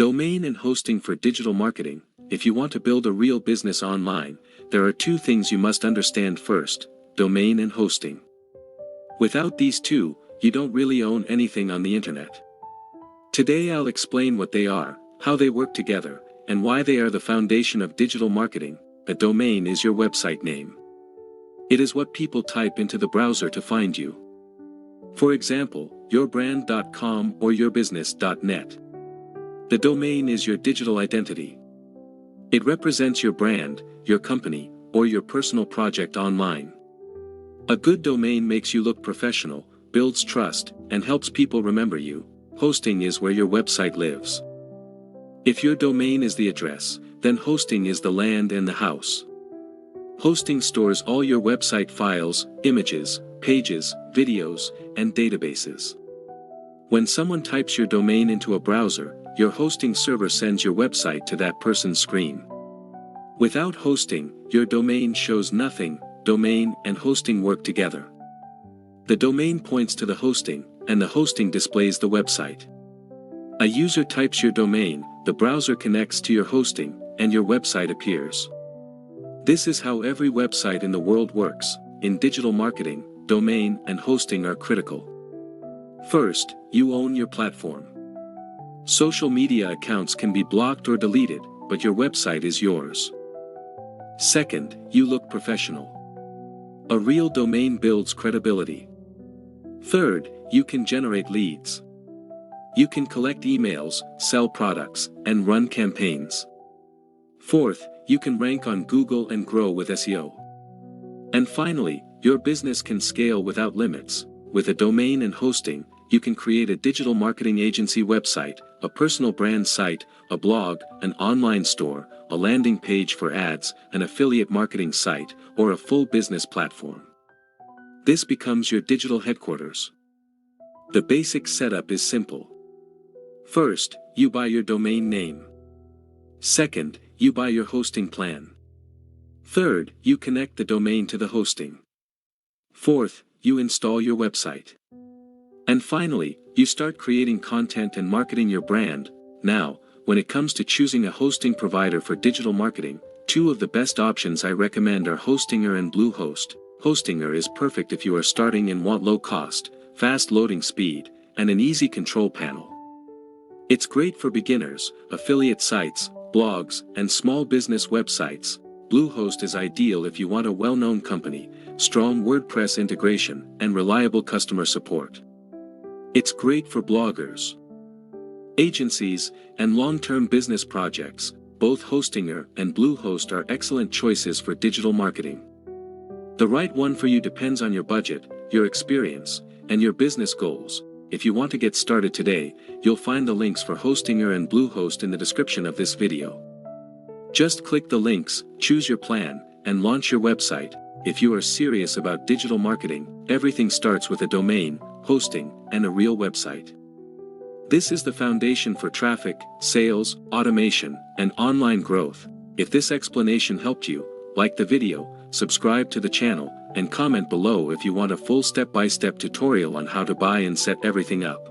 Domain and hosting for digital marketing. If you want to build a real business online, there are two things you must understand first: domain and hosting. Without these two, you don't really own anything on the internet. Today I'll explain what they are, how they work together, and why they are the foundation of digital marketing. A domain is your website name. It is what people type into the browser to find you. For example, yourbrand.com or yourbusiness.net. The domain is your digital identity. It represents your brand, your company, or your personal project online. A good domain makes you look professional, builds trust, and helps people remember you. Hosting is where your website lives. If your domain is the address, then hosting is the land and the house. Hosting stores all your website files, images, pages, videos, and databases. When someone types your domain into a browser, your hosting server sends your website to that person's screen. Without hosting, your domain shows nothing. Domain and hosting work together. The domain points to the hosting, and the hosting displays the website. A user types your domain, the browser connects to your hosting, and your website appears. This is how every website in the world works. In digital marketing, domain and hosting are critical. First, you own your platform. Social media accounts can be blocked or deleted, but your website is yours. Second, you look professional. A real domain builds credibility. Third, you can generate leads. You can collect emails, sell products, and run campaigns. Fourth, you can rank on Google and grow with SEO. And finally, your business can scale without limits. With a domain and hosting, you can create a digital marketing agency website, a personal brand site, a blog, an online store, a landing page for ads, an affiliate marketing site, or a full business platform. This becomes your digital headquarters. The basic setup is simple. First, you buy your domain name. Second, you buy your hosting plan. Third, you connect the domain to the hosting. Fourth, you install your website. And finally, you start creating content and marketing your brand. Now, when it comes to choosing a hosting provider for digital marketing, two of the best options I recommend are Hostinger and Bluehost. Hostinger is perfect if you are starting and want low cost, fast loading speed, and an easy control panel. It's great for beginners, affiliate sites, blogs, and small business websites. Bluehost is ideal if you want a well-known company, strong WordPress integration, and reliable customer support. It's great for bloggers, agencies, and long-term business projects. Both Hostinger and Bluehost are excellent choices for digital marketing. The right one for you depends on your budget, your experience, and your business goals. If you want to get started today, you'll find the links for Hostinger and Bluehost in the description of this video. Just click the links, choose your plan, and launch your website. If you are serious about digital marketing, everything starts with a domain, hosting, and a real website. This is the foundation for traffic, sales, automation, and online growth. If this explanation helped you, like the video, subscribe to the channel, and comment below if you want a full step-by-step tutorial on how to buy and set everything up.